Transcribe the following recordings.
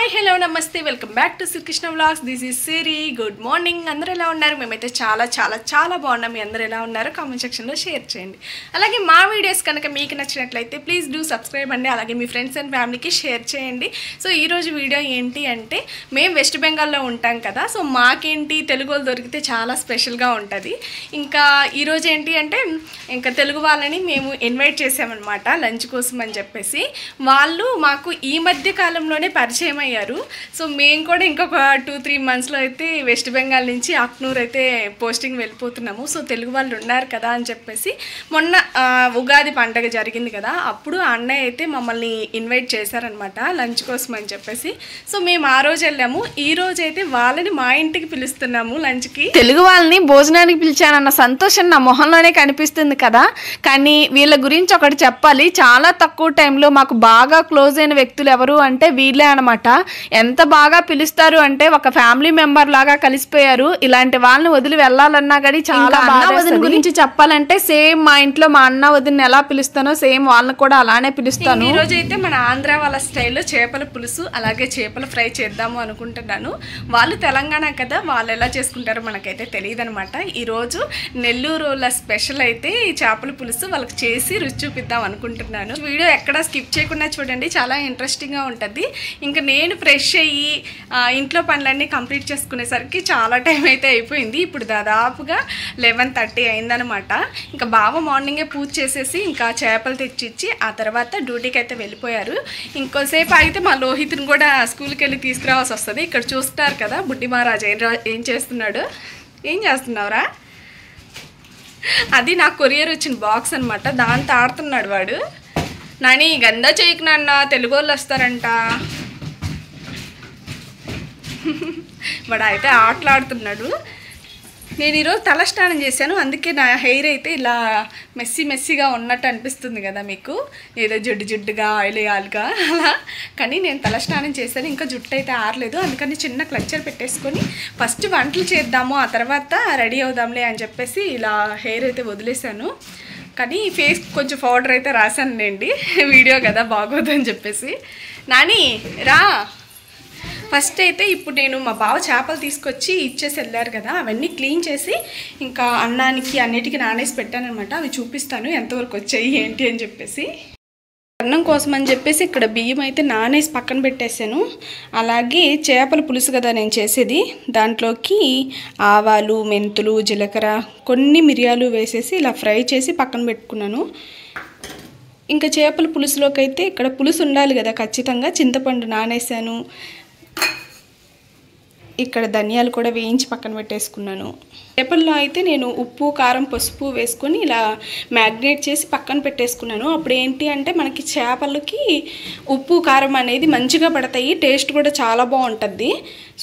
Hi hello నమస్తే welcome back to Srikrishna vlogs. This is Siri. Good morning. అందరూ ఎలా ఉన్నారు? మేమైతే చాలా చాలా చాలా బాగున్నాం. మీ అందరూ ఎలా ఉన్నారు? కామెంట్ సెక్షన్లో షేర్ చేయండి. అలాగే మా వీడియోస్ కనుక మీకు నచ్చినట్లయితే ప్లీజ్ డూ సబ్స్క్రైబ్ అండి. అలాగే మీ ఫ్రెండ్స్ అండ్ ఫ్యామిలీకి షేర్ చేయండి. సో ఈరోజు వీడియో ఏంటి అంటే, మేము వెస్ట్ బెంగాల్లో ఉంటాం కదా, సో మాకేంటి తెలుగు వాళ్ళు దొరికితే చాలా స్పెషల్గా ఉంటుంది. ఇంకా ఈరోజు ఏంటి అంటే, ఇంకా తెలుగు వాళ్ళని మేము ఇన్వైట్ చేసామన్నమాట లంచ్ కోసం అని చెప్పేసి. వాళ్ళు మాకు ఈ మధ్య కాలంలోనే పరిచయం అయ్యారు. సో మేము కూడా ఇంకొక 2-3 మంత్స్లో అయితే వెస్ట్ బెంగాల్ నుంచి అక్నూర్ అయితే పోస్టింగ్ వెళ్ళిపోతున్నాము. సో తెలుగు వాళ్ళు ఉన్నారు కదా అని చెప్పేసి మొన్న ఉగాది పండగ జరిగింది కదా, అప్పుడు అన్నయ్య అయితే మమ్మల్ని ఇన్వైట్ చేశారనమాట లంచ్ కోసం అని చెప్పేసి. సో మేము ఆ రోజు వెళ్ళాము. ఈ రోజు అయితే వాళ్ళని మా ఇంటికి పిలుస్తున్నాము లంచ్కి. తెలుగు వాళ్ళని భోజనానికి పిలిచానన్న సంతోషం నా మొహంలోనే కనిపిస్తుంది కదా. కానీ వీళ్ళ గురించి ఒకటి చెప్పాలి. చాలా తక్కువ టైంలో మాకు బాగా క్లోజ్ అయిన వ్యక్తులు ఎవరు అంటే వీళ్ళే అనమాట. ఎంత బాగా పిలుస్తారు అంటే ఒక ఫ్యామిలీ మెంబర్ లాగా కలిసిపోయారు. ఇలాంటి వాళ్ళని వదిలి వెళ్ళాలన్నా కానీ చాలా బాగా. వదిన గురించి చెప్పాలంటే సేమ్ మా ఇంట్లో మా అన్న వదిన ఎలా పిలుస్తానో సేమ్ వాళ్ళని కూడా అలానే పిలుస్తాను. ఈ రోజు అయితే మన ఆంధ్ర వాళ్ళ స్టైల్లో చేపల పులుసు అలాగే చేపల ఫ్రై చేద్దాము అనుకుంటున్నాను. వాళ్ళు తెలంగాణ కదా, వాళ్ళు ఎలా చేసుకుంటారో మనకైతే తెలియదు అనమాట. ఈరోజు నెల్లూరుల స్పెషల్ అయితే ఈ చేపల పులుసు వాళ్ళకి చేసి రుచి చూపిద్దాం అనుకుంటున్నాను. వీడియో ఎక్కడ స్కిప్ చేయకుండా చూడండి, చాలా ఇంట్రెస్టింగ్గా ఉంటుంది. ఇంకా నేను ఫ్రెష్ అయ్యి ఇంట్లో పనులన్నీ కంప్లీట్ చేసుకునేసరికి చాలా టైం అయితే అయిపోయింది. ఇప్పుడు దాదాపుగా 11:30 అయిందనమాట. ఇంకా బావ మార్నింగే పూజ చేసేసి ఇంకా చేపలు తెచ్చిచ్చి ఆ తర్వాత డ్యూటీకి అయితే వెళ్ళిపోయారు. ఇంకోసేపు అయితే మా లోహిత్ని కూడా స్కూల్కి వెళ్ళి తీసుకురావాల్సి వస్తుంది. ఇక్కడ చూస్తారు కదా బుడ్డి మహారాజు ఏం చేస్తున్నాడు. ఏం చేస్తున్నావురా? అది నాకు కొరియర్ వచ్చిన బాక్స్ అనమాట, దాంతో ఆడుతున్నాడు వాడు. నాని గందా చేయకు నాన్న, తెలుగు వాళ్ళు వస్తారంట. వాడు అయితే ఆటలాడుతున్నాడు. నేను ఈరోజు తలస్నానం చేశాను, అందుకే నా హెయిర్ అయితే ఇలా మెస్సీగా ఉన్నట్టు అనిపిస్తుంది కదా మీకు, ఏదో జిడ్డుగా ఆయిల్గా అలా. కానీ నేను తలస్నానం చేశాను, ఇంకా జుట్టు అయితే ఆరలేదు. అందుకని చిన్న క్లచ్చర్ పెట్టేసుకొని ఫస్ట్ వంటలు చేద్దాము, ఆ తర్వాత రెడీ అవుదాంలే అని చెప్పేసి ఇలా హెయిర్ అయితే వదిలేశాను. కానీ ఫేస్ కొంచెం పౌడర్ అయితే రాశానులేండి, వీడియో కదా బాగోదని చెప్పేసి. నాని రా. ఫస్ట్ అయితే ఇప్పుడు నేను మా బావ చేపలు తీసుకొచ్చి ఇచ్చేసి వెళ్ళారు కదా, అవన్నీ క్లీన్ చేసి ఇంకా అన్నానికి అన్నిటికీ నానేసి పెట్టానమాట. అవి చూపిస్తాను ఎంతవరకు వచ్చాయి ఏంటి అని చెప్పేసి. అన్నం కోసం అని చెప్పేసి ఇక్కడ బియ్యం అయితే నానేసి పక్కన పెట్టేశాను. అలాగే చేపల పులుసు కదా నేను చేసేది, దాంట్లోకి ఆవాలు, మెంతులు, జీలకర్ర, కొన్ని మిరియాలు వేసేసి ఇలా ఫ్రై చేసి పక్కన పెట్టుకున్నాను. ఇంకా చేపల పులుసులోకి అయితే ఇక్కడ పులుసు ఉండాలి కదా ఖచ్చితంగా, చింతపండు నానేసాను. ఇక్కడ ధనియాలు కూడా వేయించి పక్కన పెట్టేసుకున్నాను. చేపల్లో అయితే నేను ఉప్పు, కారం, పసుపు వేసుకొని ఇలా మ్యాగ్నేట్ చేసి పక్కన పెట్టేసుకున్నాను. అప్పుడు ఏంటి అంటే మనకి చేపలకి ఉప్పు, కారం అనేది మంచిగా పడతాయి, టేస్ట్ కూడా చాలా బాగుంటుంది.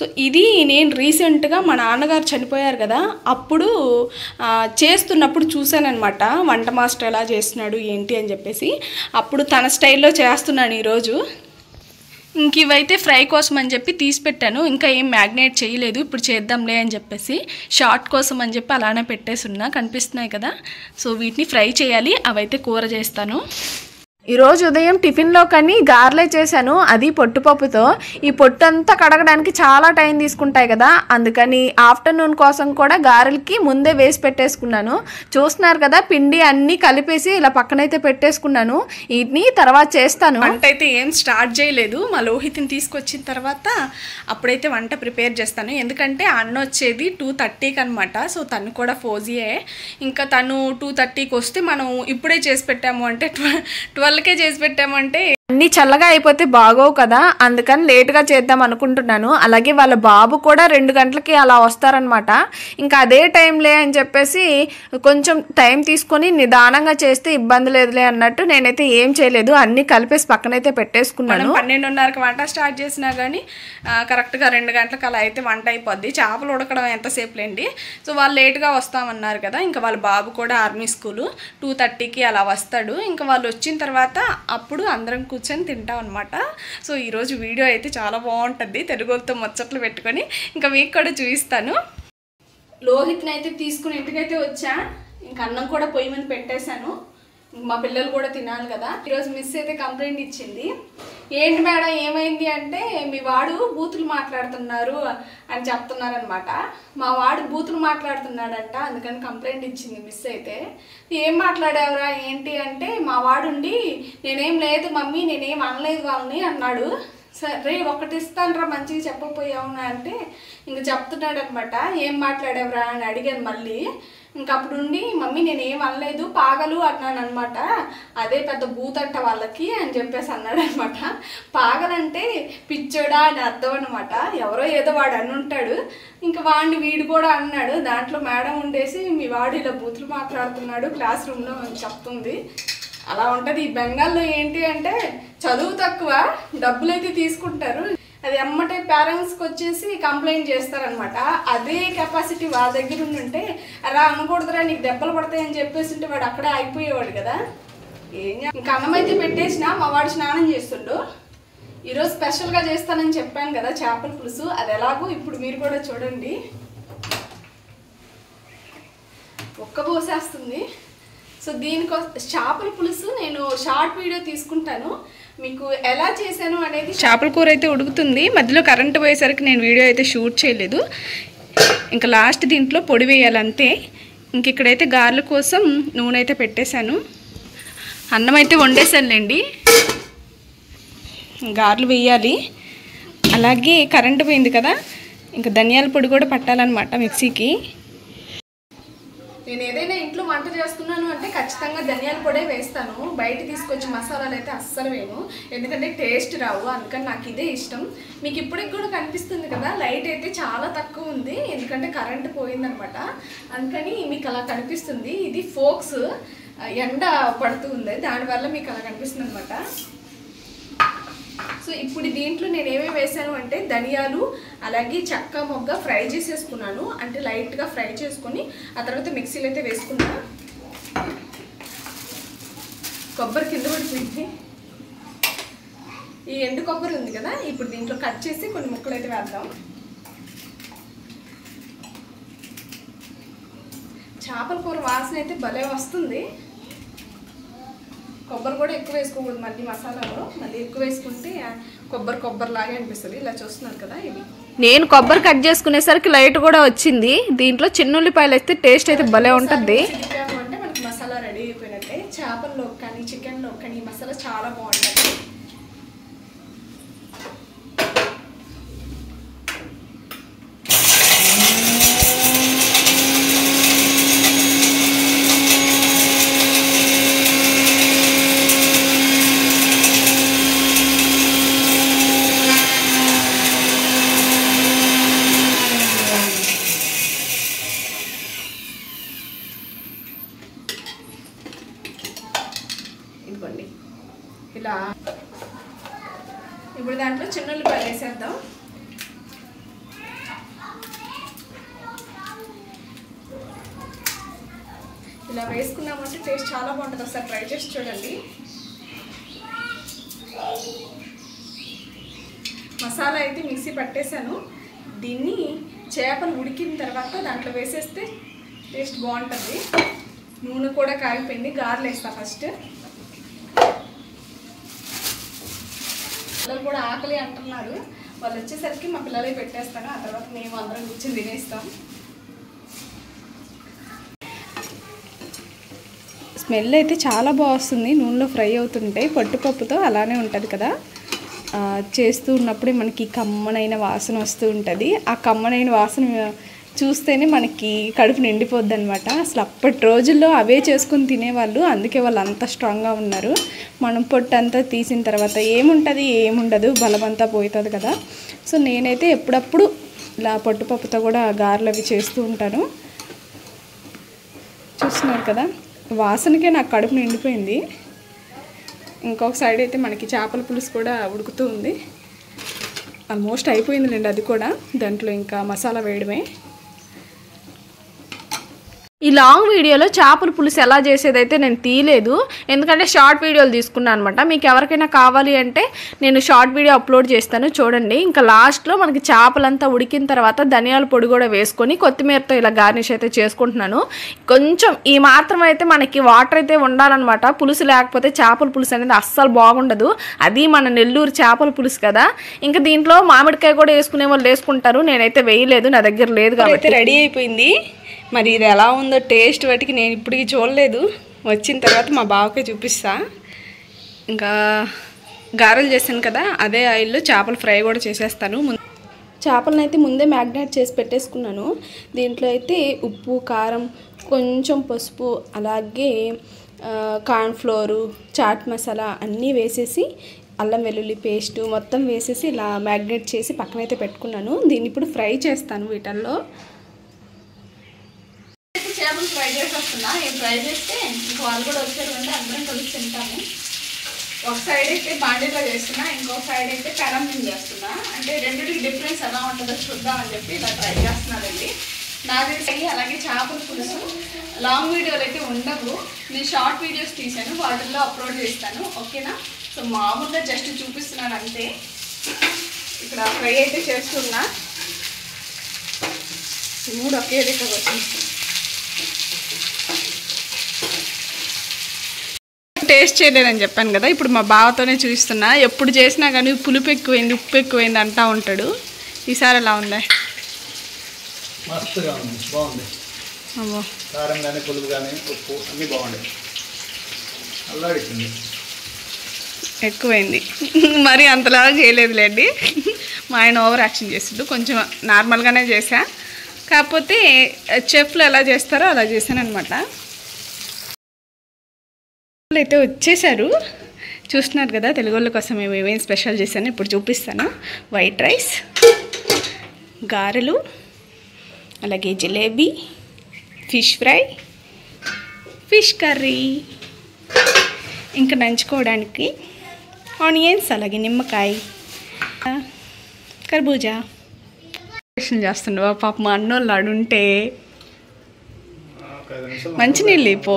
సో ఇది నేను రీసెంట్గా మా నాన్నగారు చనిపోయారు కదా, అప్పుడు చేస్తున్నప్పుడు చూశానమాట వంట మాస్టర్ ఎలా చేస్తున్నాడు ఏంటి అని చెప్పేసి. అప్పుడు తన స్టైల్లో చేస్తున్నాను ఈరోజు. ఇంక ఇవైతే ఫ్రై కోసం అని చెప్పి తీసి పెట్టాను, ఇంకా ఏం మ్యాగ్నేట్ చేయలేదు, ఇప్పుడు చేద్దాంలే అని చెప్పేసి షార్ట్ కోసం అని చెప్పి అలానే పెట్టేస్తున్నా, కనిపిస్తున్నాయి కదా. సో వీటిని ఫ్రై చేయాలి, అవైతే కూర చేస్తాను. ఈరోజు ఉదయం టిఫిన్లో కానీ గారెలే చేశాను, అది పొట్టుపప్పుతో. ఈ పొట్టు అంతా కడగడానికి చాలా టైం తీసుకుంటాయి కదా, అందుకని ఆఫ్టర్నూన్ కోసం కూడా గారెలకి ముందే వేసి పెట్టేసుకున్నాను. చూస్తున్నారు కదా, పిండి అన్నీ కలిపేసి ఇలా పక్కనైతే పెట్టేసుకున్నాను. వీటిని తర్వాత చేస్తాను. వంట అయితే ఏం స్టార్ట్ చేయలేదు, మా లోహిత్ని తీసుకొచ్చిన తర్వాత అప్పుడైతే వంట ప్రిపేర్ చేస్తాను. ఎందుకంటే అన్న వచ్చేది 2:30కి అనమాట. సో తను కూడా ఫోజీయే. ఇంకా తను 2:30కి వస్తే మనం ఇప్పుడే చేసి పెట్టాము అంటే 12కే చేసి పెట్టామంటే అన్నీ చల్లగా అయిపోతే బాగోవు కదా, అందుకని లేట్గా చేద్దాం అనుకుంటున్నాను. అలాగే వాళ్ళ బాబు కూడా 2 గంటలకి అలా వస్తారనమాట. ఇంకా అదే టైంలే అని చెప్పేసి కొంచెం టైం తీసుకొని నిదానంగా చేస్తే ఇబ్బంది లేదులే అన్నట్టు నేనైతే ఏం చేయలేదు, అన్నీ కలిపేసి పక్కనైతే పెట్టేసుకున్నాను. 12:30కి వంట స్టార్ట్ చేసినా కానీ కరెక్ట్గా 2 గంటలకు అలా అయితే వంట అయిపోద్ది. చేపలు ఉడకడం ఎంతసేపులేండి. సో వాళ్ళు లేట్గా వస్తామన్నారు కదా, ఇంకా వాళ్ళ బాబు కూడా ఆర్మీ స్కూలు 2:30కి అలా వస్తాడు. ఇంకా వాళ్ళు వచ్చిన తర్వాత అప్పుడు అందరం కూర్చొని తింటాం అనమాట. సో ఈరోజు వీడియో అయితే చాలా బాగుంటుంది, తెలుగుతో ముచ్చట్లు పెట్టుకొని ఇంకా మీకు కూడా చూపిస్తాను. లోహిత్ని అయితే తీసుకుని ఇంటికైతే వచ్చా, ఇంకా అన్నం కూడా పొయ్యి మీద పెట్టేశాను. మా పిల్లలు కూడా తినాలి కదా. ఈరోజు మిస్ అయితే కంప్లైంట్ ఇచ్చింది. ఏంటి మేడం ఏమైంది అంటే మీ వాడు బూతులు మాట్లాడుతున్నారు అని చెప్తున్నారనమాట. మా వాడు బూతులు మాట్లాడుతున్నాడంట, అందుకని కంప్లైంట్ ఇచ్చింది మిస్ అయితే. ఏం మాట్లాడావురా ఏంటి అంటే మా వాడుండి నేనేం లేదు మమ్మీ నేనేం అనలేదు వాళ్ళని అన్నాడు. సరే ఒకటి ఇస్తానురా మంచిగా చెప్పకపోయావునా అంటే ఇంక చెప్తున్నాడు అనమాట. ఏం మాట్లాడావురా అని అడిగాను మళ్ళీ. ఇంకప్పుడుండి మమ్మీ నేనేం అనలేదు పాగలు అన్నాను అనమాట. అదే పెద్ద బూతంట వాళ్ళకి అని చెప్పేసి అన్నాడు అనమాట. పాగలంటే పిచ్చోడా అని అర్థం అనమాట. ఎవరో ఏదో వాడు అని ఉంటాడు, ఇంకా వాడిని వీడు కూడా అన్నాడు. దాంట్లో మేడం ఉండేసి మీ వాడు ఇలా బూతులు మాట్లాడుతున్నాడు క్లాస్ రూమ్లో అని చెప్తుంది. అలా ఉంటుంది. ఈ బెంగాల్లో ఏంటి అంటే చదువు తక్కువ, డబ్బులు అయితే తీసుకుంటారు, అది అమ్మటే పేరెంట్స్కి వచ్చేసి కంప్లైంట్ చేస్తారనమాట. అదే కెపాసిటీ వాళ్ళ దగ్గర ఉంటే అలా అనకూడదురా నీకు దెబ్బలు పడతాయని చెప్పేసి ఉంటే వాడు అక్కడే అయిపోయేవాడు కదా. ఇంకా అన్నం అయితే పెట్టేసిన మా వాడు స్నానం చేస్తుండు. ఈరోజు స్పెషల్గా చేస్తానని చెప్పాను కదా చేపల పులుసు, అది ఎలాగో ఇప్పుడు మీరు కూడా చూడండి. ఒక్క పోసేస్తుంది. సో దీనికోసం చేపల పులుసు నేను షార్ట్ వీడియో తీసుకుంటాను, మీకు ఎలా చేశాను అనేది. చేపల కూర అయితే ఉడుకుతుంది, మధ్యలో కరెంటు పోయేసరికి నేను వీడియో అయితే షూట్ చేయలేదు. ఇంకా లాస్ట్ దీంట్లో పొడి వేయాలంతే. ఇంక ఇక్కడైతే గారెల కోసం నూనె అయితే పెట్టేశాను, అన్నం అయితే వండేసానులేండి. గారెలు వేయాలి. అలాగే కరెంటు పోయింది కదా, ఇంకా ధనియాల పొడి కూడా పట్టాలన్నమాట మిక్సీకి. నేను ఏదైనా ఇంట్లో వంట చేస్తున్నాను అంటే ఖచ్చితంగా ధనియాల పొడే వేస్తాను. బయట తీసుకొచ్చి మసాలాలు అయితే అస్సలు వేయను, ఎందుకంటే టేస్ట్ రావు. అందుకని నాకు ఇదే ఇష్టం. మీకు ఇప్పటికి కూడా కనిపిస్తుంది కదా లైట్ అయితే చాలా తక్కువ ఉంది, ఎందుకంటే కరెంటు పోయిందనమాట. అందుకని మీకు అలా కనిపిస్తుంది. ఇది ఫోక్స్ ఎండ పడుతుంది, దానివల్ల మీకు అలా కనిపిస్తుంది అనమాట. సో ఇప్పుడు దీంట్లో నేను ఏమేమి వేసాను అంటే ధనియాలు అలాగే చెక్క మొగ్గ ఫ్రై చేసేసుకున్నాను, అంటే లైట్గా ఫ్రై చేసుకొని ఆ తర్వాత మిక్సీలో అయితే వేసుకున్నా. కొబ్బరి కింద పడిపోయింది. ఈ ఎండు కొబ్బరి ఉంది కదా, ఇప్పుడు దీంట్లో కట్ చేసి కొన్ని ముక్కలు అయితే వేద్దాం. చేపల కూర వాసన అయితే భలే వస్తుంది. కొబ్బరి కూడా ఎక్కువ వేసుకోకూడదు మళ్ళీ మసాలాలో, మళ్ళీ ఎక్కువ వేసుకుంటే కొబ్బరి లాగే అనిపిస్తుంది. ఇలా చూస్తున్నారు కదా, ఇది నేను కొబ్బరి కట్ చేసుకునేసరికి లైట్ కూడా వచ్చింది. దీంట్లో చిన్న ఉల్లిపాయలు అయితే టేస్ట్ అయితే భలే ఉంటుంది. అంటే మనకి మసాలా రెడీ అయిపోయినట్టే. చేపల్లో కానీ చికెన్లో కానీ ఈ మసాలా చాలా బాగుంటుంది. ఇదిగోండి ఇలా. ఇప్పుడు దాంట్లో చిన్న ఉల్లిపాయలు వేసేద్దాం. ఇలా వేసుకున్నామంటే టేస్ట్ చాలా బాగుంటుంది, ఒకసారి ట్రై చేసి చూడండి. మసాలా అయితే మిక్సీ పట్టేశాను. దీన్ని చేపలు ఉడికిన తర్వాత దాంట్లో వేసేస్తే టేస్ట్ బాగుంటుంది. నూనె కూడా కాగిపోయింది, గారెలు వేస్తా ఫస్ట్. పిల్లలు కూడా ఆకలి అంటున్నారు, వాళ్ళు వచ్చేసరికి మా పిల్లలే పెట్టేస్తాను, ఆ తర్వాత మేము అందరం కూర్చొని తినేస్తాం. స్మెల్ అయితే చాలా బాగా వస్తుంది నూనెలో ఫ్రై అవుతుంటే. పట్టుపప్పుతో అలానే ఉంటుంది కదా, చేస్తూ ఉన్నప్పుడే మనకి కమ్మనైన వాసన వస్తూ ఉంటుంది. ఆ కమ్మనైన వాసన చూస్తేనే మనకి కడుపు నిండిపోద్ది అనమాట. అసలు అప్పటి రోజుల్లో అవే చేసుకుని తినేవాళ్ళు, అందుకే వాళ్ళు అంత స్ట్రాంగ్గా ఉన్నారు. మనం పొట్టు అంతా తీసిన తర్వాత ఏముంటుంది ఏముండదు, బలమంతా పోతుంది కదా. సో నేనైతే ఎప్పుడప్పుడు ఇలా పట్టుపప్పుతో కూడా గారెలు అవి చేస్తూ ఉంటాను. చూస్తున్నారు కదా, వాసనకే నాకు కడుపు నిండిపోయింది. ఇంకొక సైడ్ అయితే మనకి చేపల పులుసు కూడా ఉడుకుతూ ఉంది. ఆల్మోస్ట్ అయిపోయిందిలేండి అది కూడా. దాంట్లో ఇంకా మసాలా వేయడమే. ఈ లాంగ్ వీడియోలో చేపల పులుసు ఎలా చేసేదైతే నేను తీయలేదు, ఎందుకంటే షార్ట్ వీడియోలు తీసుకున్నాను అనమాట. మీకు ఎవరికైనా కావాలి అంటే నేను షార్ట్ వీడియో అప్లోడ్ చేస్తాను చూడండి. ఇంకా లాస్ట్లో మనకి చేపలంతా ఉడికిన తర్వాత ధనియాల పొడి కూడా వేసుకొని కొత్తిమీరతో ఇలా గార్నిష్ అయితే చేసుకుంటున్నాను. కొంచెం ఈ మాత్రం అయితే మనకి వాటర్ అయితే ఉండాలన్నమాట. పులుసు లేకపోతే చేపల పులుసు అనేది అస్సలు బాగుండదు. అది మన నెల్లూరు చేపల పులుసు కదా. ఇంకా దీంట్లో మామిడికాయ కూడా వేసుకునే వాళ్ళు వేసుకుంటారు, నేనైతే వేయలేదు, నా దగ్గర లేదు కాబట్టి. రెడీ అయిపోయింది. మరి ఇది ఎలా ఉందో టేస్ట్ బట్టికి నేను ఇప్పటికి చూడలేదు, వచ్చిన తర్వాత మా బావకే చూపిస్తా. ఇంకా గారెలు చేశాను కదా, అదే ఆయిల్లో చేపల ఫ్రై కూడా చేసేస్తాను. చేపలను అయితే ముందే మ్యాగ్నేట్ చేసి పెట్టేసుకున్నాను. దీంట్లో అయితే ఉప్పు, కారం, కొంచెం పసుపు, అలాగే కార్న్ఫ్లోరు, చాట్ మసాలా అన్నీ వేసేసి అల్లం వెల్లుల్లి పేస్టు మొత్తం వేసేసి ఇలా మ్యాగ్నేట్ చేసి పక్కనైతే పెట్టుకున్నాను. దీన్ని ఇప్పుడు ఫ్రై చేస్తాను వీటల్లో. చేపలు ఫ్రై చేసేస్తున్నా. నేను ఫ్రై చేస్తే ఇంక వాళ్ళు కూడా వచ్చారు అంటే అందరం కలిసి తింటాము. ఒక సైడ్ అయితే బాండీలో చేస్తున్నా, ఇంకొక సైడ్ అయితే పెనం మీద చేస్తున్నా. అంటే రెండింటికి డిఫరెన్స్ ఎలా ఉంటుందో చూద్దామని చెప్పి ఇలా ట్రై చేస్తున్నానండి. నాకు తెలిసి అలాగే చేపల పులుసు లాంగ్ వీడియోలు అయితే ఉండవు, నేను షార్ట్ వీడియోస్ తీసాను, వాటిల్లో అప్లోడ్ చేస్తాను. ఓకేనా? సో మామూలుగా జస్ట్ చూపిస్తున్నాను అంతే. ఇక్కడ ఫ్రై అయితే చేస్తున్నా. ఈ మూడు ఒకే దగ్గర వచ్చింది. టేస్ట్ చేయలేదని చెప్పాను కదా, ఇప్పుడు మా బావతోనే చూపిస్తున్నా. ఎప్పుడు చేసినా కానీ పులుపు ఎక్కువైంది, ఉప్పు ఎక్కువైంది అంటూ ఉంటాడు. ఈసారి ఎలా ఉందా? మస్తుగా ఉంది, బాగుంది. కారం కానీ పులుపు కానీ ఉప్పు అన్నీ బాగుంది. అల్లాడిపోయింది, ఎక్కువైంది. మరి అంతలాగా చేయలేదులేండి, మా ఆయన ఓవర్ యాక్షన్ చేస్తుండు. కొంచెం నార్మల్గానే చేసా, కాకపోతే చెఫ్లు ఎలా చేస్తారో అలా చేశాను అనమాట. అయితే వచ్చేసారు, చూస్తున్నారు కదా. తెలుగు వాళ్ళ కోసం మేము ఏమేమి స్పెషల్ చేశాను ఇప్పుడు చూపిస్తాను. వైట్ రైస్, గారెలు, అలాగే jalebi, fish fry, fish curry, ఇంకా నంచుకోవడానికి ఆనియన్స్, అలాగే నిమ్మకాయ, కర్బూజా చేస్తుండవా. పాప మా అన్నోళ్ళు అడుంటే మంచినీళ్ళు ఇపో,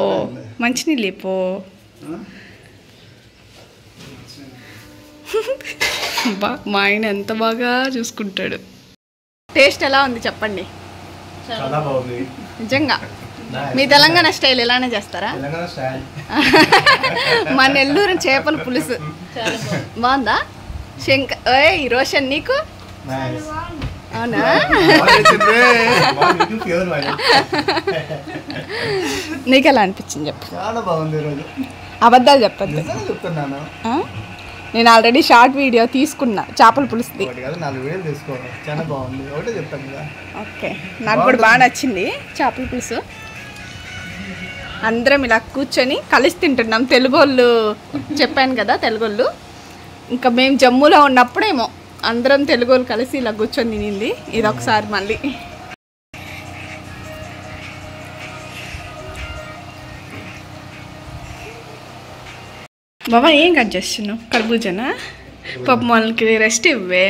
మంచినీళ్ళు ఇపో. మా ఆయన ఎంత బాగా చూసుకుంటాడు. టేస్ట్ ఎలా ఉంది చెప్పండి. నిజంగా మీ తెలంగాణ స్టైల్ ఎలానే చేస్తారా? మా నెల్లూరు చేపల పులుసు బాగుందా? రోషన్ నీకు అవునా? నీకు ఎలా అనిపించింది చెప్పు. చాలా బాగుంది. ఈరోజు అబద్ధాలు చెప్పద్దు, చెప్తున్నాను. నేను ఆల్రెడీ షార్ట్ వీడియో తీసుకున్నా చేపల పులుసుది. 4 వీడియోలు తీసుకోవాలి, చాలా బాగుంది. ఒకటే చెప్తాను కదా. ఓకే, నాకు కూడా బాగా నచ్చింది చేపల పులుసు. అందరం ఇలా కూర్చొని కలిసి తింటున్నాం. తెలుగు వాళ్ళు చెప్పాను కదా, తెలుగు వాళ్ళు. ఇంకా మేము జమ్మూలో ఉన్నప్పుడేమో అందరం తెలుగు వాళ్ళు కలిసి ఇలా కూర్చొని తినింది. ఇది ఒకసారి మళ్ళీ బాబా ఏం కట్ చేస్తున్నావు? కర్బూజానా? పాప వాళ్ళకి రెస్ట్ ఇవ్వే.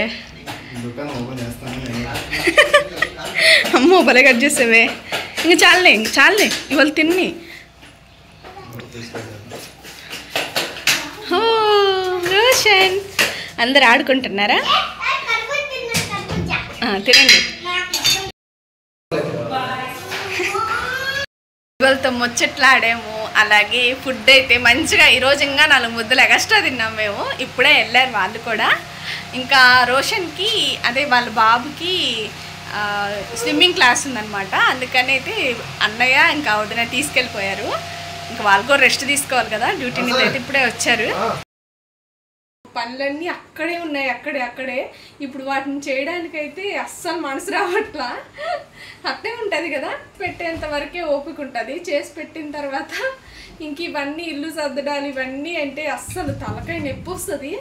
అమ్మో భలే కట్ చేసేవే. ఇంకా చాలే, ఇంక చాలే, ఇవాళ తిన్ని. ఓ రోషన్, అందరు ఆడుకుంటున్నారా? తినండి. వాళ్ళతో ముచ్చట్లాడాము, అలాగే ఫుడ్ అయితే మంచిగా ఈరోజు ఇంకా 4 ముద్దలు ఎక్స్ట్రా తిన్నాం మేము. ఇప్పుడే వెళ్ళారు వాళ్ళు కూడా. ఇంకా రోషన్కి అదే వాళ్ళ బాబుకి స్విమ్మింగ్ క్లాస్ ఉందన్నమాట, అందుకని అయితే అన్నయ్య ఇంకా వదిన తీసుకెళ్ళిపోయారు. ఇంకా వాళ్ళు కూడా రెస్ట్ తీసుకోవాలి కదా, డ్యూటీ మీద అయితే ఇప్పుడే వచ్చారు. పనులన్నీ అక్కడే ఉన్నాయి, అక్కడే. ఇప్పుడు వాటిని చేయడానికైతే అస్సలు మనసు రావట్లా. అట్టే ఉంటుంది కదా, పెట్టేంత వరకే ఓపిక ఉంటుంది. చేసి పెట్టిన తర్వాత ఇంక ఇవన్నీ ఇల్లు సర్దడాలు ఇవన్నీ అంటే అస్సలు తలకాయ నొప్పి వస్తుంది.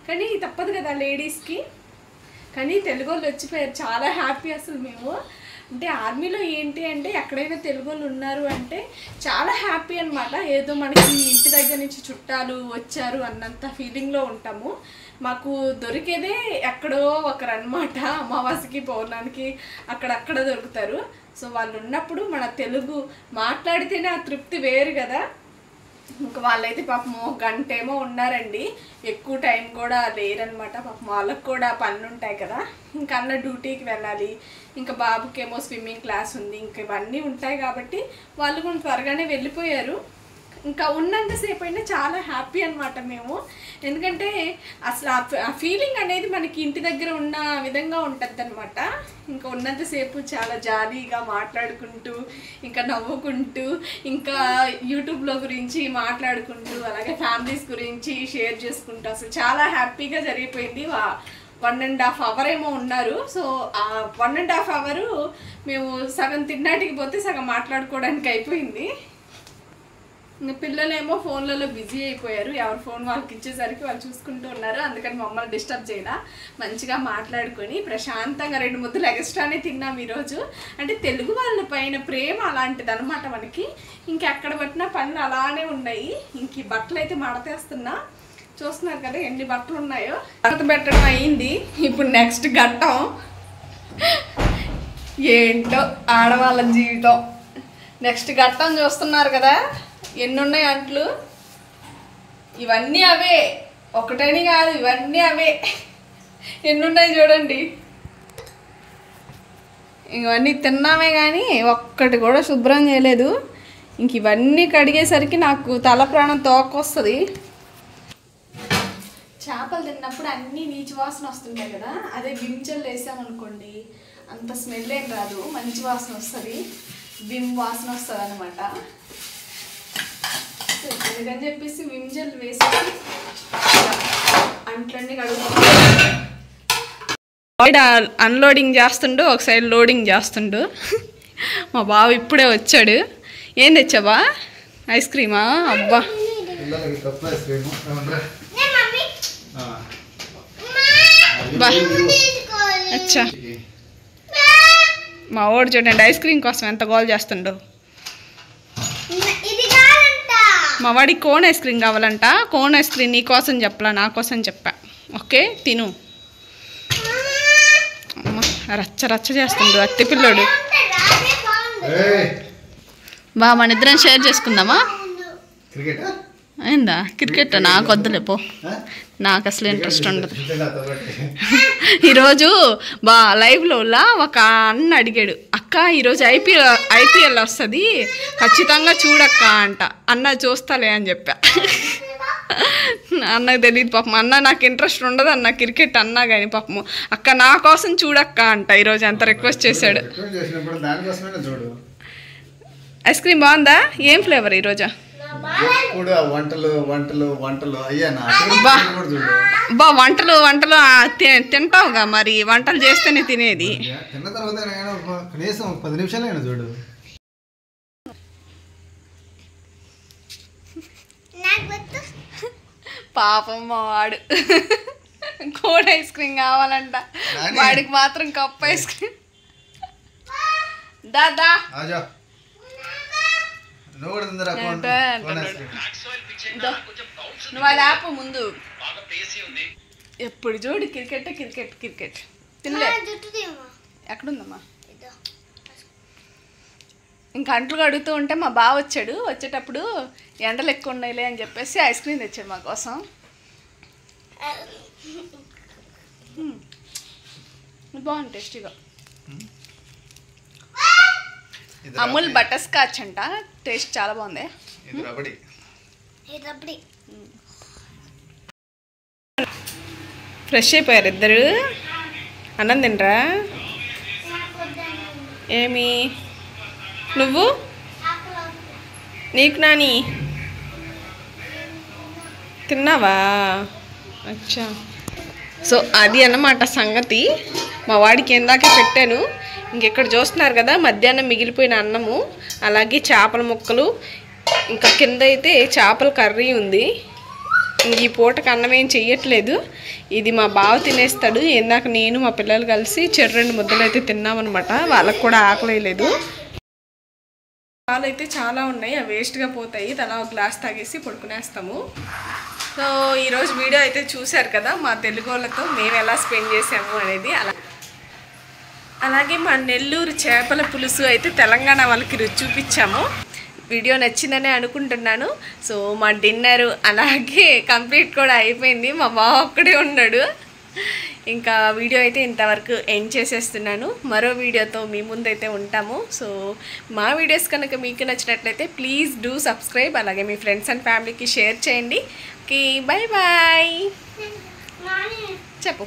కానీ తప్పదు కదా లేడీస్కి. కానీ తెలుగు వాళ్ళు వచ్చిపోయారు, చాలా హ్యాపీ అసలు మేము. అంటే ఆర్మీలో ఏంటి అంటే ఎక్కడైనా తెలుగు వాళ్ళు ఉన్నారు అంటే చాలా హ్యాపీ అనమాట. ఏదో మనకి ఇంటి దగ్గర నుంచి చుట్టాలు వచ్చారు అన్నంత ఫీలింగ్లో ఉంటాము. మాకు దొరికేదే ఎక్కడో ఒకరన్నమాట. అమావాస్యకి పౌర్ణానికి అక్కడక్కడ దొరుకుతారు. సో వాళ్ళు ఉన్నప్పుడు మన తెలుగు మాట్లాడితేనే ఆ తృప్తి వేరు కదా. ఇంకా వాళ్ళైతే పాపము గంటేమో ఉన్నారండి, ఎక్కువ టైం కూడా లేరనమాట. పాపం వాళ్ళకు కూడా పనులు ఉంటాయి కదా. ఇంకా అన్న డ్యూటీకి వెళ్ళాలి, ఇంకా బాబుకేమో స్విమ్మింగ్ క్లాస్ ఉంది, ఇంకా ఇవన్నీ ఉంటాయి కాబట్టి వాళ్ళు కొంచెం త్వరగానే వెళ్ళిపోయారు. ఇంకా ఉన్నంతసేపు అయినా చాలా హ్యాపీ అనమాట మేము. ఎందుకంటే అసలు ఆ ఫీలింగ్ అనేది మనకి ఇంటి దగ్గర ఉన్న విధంగా ఉంటుంది అనమాట. ఇంకా ఉన్నంతసేపు చాలా జాలీగా మాట్లాడుకుంటూ, ఇంకా నవ్వుకుంటూ, ఇంకా యూట్యూబ్లో గురించి మాట్లాడుకుంటూ, అలాగే ఫ్యామిలీస్ గురించి షేర్ చేసుకుంటూ అసలు చాలా హ్యాపీగా జరిగిపోయింది. 1.5 hour ఏమో ఉన్నారు. సో ఆ 1.5 hour మేము సగం తిన్నాటికి పోతే సగం మాట్లాడుకోవడానికి అయిపోయింది. ఇంకా పిల్లలేమో ఫోన్లలో బిజీ అయిపోయారు, ఎవరి ఫోన్ వాళ్ళకి ఇచ్చేసరికి వాళ్ళు చూసుకుంటూ ఉన్నారు. అందుకని మమ్మల్ని డిస్టర్బ్ చేయడా, మంచిగా మాట్లాడుకొని ప్రశాంతంగా 2 ముద్దలు ఎక్స్ట్రానే తిన్నాం ఈరోజు. అంటే తెలుగు వాళ్ళ పైన ప్రేమ అలాంటిది అనమాట మనకి. ఇంకెక్కడ పట్టినా పనులు అలానే ఉన్నాయి. ఇంక బట్టలు అయితే మడతేస్తున్నా, చూస్తున్నారు కదా ఎన్ని బట్టలు ఉన్నాయో. మడత పెట్టడం అయింది. ఇప్పుడు నెక్స్ట్ ఘట్టం ఏంటో ఆడవాళ్ళ జీవితం. నెక్స్ట్ ఘట్టం చూస్తున్నారు కదా, ఎన్ని ఉన్నాయి అంట్లు. ఇవన్నీ అవే, ఒకటని కాదు, ఇవన్నీ అవే. ఎన్ని ఉన్నాయి చూడండి. ఇవన్నీ తిన్నామే కానీ ఒక్కటి కూడా శుభ్రం చేయలేదు. ఇంక ఇవన్నీ కడిగేసరికి నాకు తల ప్రాణం తోకొస్తుంది. చేపలు తిన్నప్పుడు అన్నీ నీచు వాసన వస్తుంటాయి కదా, అదే విమ్జల్ వేసామనుకోండి అంత స్మెల్ ఏం రాదు, మంచి వాసన వస్తుంది, విమ్ వాసన వస్తుంది అనమాట. ఎందుకని చెప్పేసి విమ్జల్ వేసి అంట్లన్నీ కడుగుతాం. అన్లోడింగ్ చేస్తుండు, ఒక సైడ్ లోడింగ్ చేస్తుండు. మా బావ ఇప్పుడే వచ్చాడు. ఏం తెచ్చావా? ఐస్ క్రీమా? అబ్బా అచ్చా, మా వాడు చూడండి ఐస్ క్రీమ్ కోసం ఎంత గోల్ చేస్తుండో. మా వాడికి కోన్ ఐస్ క్రీమ్ కావాలంట. కోన్ ఐస్ క్రీమ్ నీ కోసం చెప్పలా, నా కోసం చెప్పా. ఓకే తిను. రచ్చ రచ్చ చేస్తుండు అత్తి పిల్లోడు. బా మన ఇద్దరం షేర్ చేసుకుందామా? అయిందా క్రికెట్? నాకు వద్దులే పో, నాకు అసలు ఇంట్రెస్ట్ ఉండదు. ఈరోజు లైవ్లో ఒక అన్న అడిగాడు, అక్క ఈరోజు ఐపీఎల్ వస్తుంది ఖచ్చితంగా చూడక్క అంట. అన్న చూస్తాలే అని చెప్పా. అన్నకు తెలియదు పాపం, అన్న నాకు ఇంట్రెస్ట్ ఉండదు అన్న క్రికెట్ అన్నా కానీ పాపము అక్క నా కోసం చూడక్క అంట. ఈరోజు ఎంత రిక్వెస్ట్ చేశాడు. ఐస్ క్రీమ్ బాగుందా? ఏం ఫ్లేవర్ ఈరోజు? వంటలు వంటలు వంటలు అయ్యానా? బా వంటలు వంటలు తింటావుగా మరి, వంటలు చేస్తేనే తినేది. తిన్న తర్వాత కనీసం 10 నిమిషాలైనా చూడు. పాపం మా వాడు కోన్ ఐస్ క్రీమ్ కావాలంట, వాడికి మాత్రం కప్ ఐస్ క్రీమ్. దాదా నువ్వు అది ఆపు ముందు. ఎప్పుడు చూడు క్రికెట్ క్రికెట్ క్రికెట్. తినలే ఎక్కడుందమ్మా? ఇంకా అంట్లు కడుగుతూ ఉంటే మా బావ వచ్చాడు. వచ్చేటప్పుడు ఎండలు ఎక్కువ ఉన్నాయిలే అని చెప్పేసి ఐస్ క్రీమ్ తెచ్చాడు మా కోసం. బాగుంది టేస్టీగా. అమూల్ బటర్ స్కాచ్ అంట, టేస్ట్ చాలా బాగుంది. ఫ్రెష్ అయిపోయారు ఇద్దరు. అన్నం తినరా? ఏమి నువ్వు? నీకు నాని తిన్నావా? అచ్చా. సో అది అన్నమాట సంగతి. మా వాడికి ఇందాకే పెట్టాను. ఇంకెక్కడ చూస్తున్నారు కదా మధ్యాహ్నం మిగిలిపోయిన అన్నము, అలాగే చేపల ముక్కలు, ఇంకా కింద అయితే చేపల కర్రీ ఉంది. ఈ పూటకు అన్నం ఏం చెయ్యట్లేదు. ఇది మా బావ తినేస్తాడు. ఇందాక నేను మా పిల్లలు కలిసి 2 ముద్దలు అయితే తిన్నామన్నమాట. వాళ్ళకు కూడా ఆకలి లేదు. పాలు అయితే చాలా ఉన్నాయి, అవి వేస్ట్గా పోతాయి. తలా ఒక గ్లాస్ తాగేసి పడుకునేస్తాము. సో ఈరోజు వీడియో అయితే చూశారు కదా, మా తెలుగు వాళ్ళతో మేము ఎలా స్పెండ్ చేసాము అనేది. అలాగే మా నెల్లూరు చేపల పులుసు అయితే తెలంగాణ వాళ్ళకి రుచి చూపించాము. వీడియో నచ్చిందనే అనుకుంటున్నాను. సో మా డిన్నర్ అలాగే కంప్లీట్ కూడా అయిపోయింది. మా బావ ఒక్కడే ఉన్నాడు. ఇంకా వీడియో అయితే ఇంతవరకు ఎండ్ చేసేస్తున్నాను. మరో వీడియోతో మీ ముందైతే ఉంటాము. సో మా వీడియోస్ కనుక మీకు నచ్చినట్లయితే ప్లీజ్ డూ సబ్స్క్రైబ్. అలాగే మీ ఫ్రెండ్స్ అండ్ ఫ్యామిలీకి షేర్ చేయండి. Okay, bye bye. చెప్పు.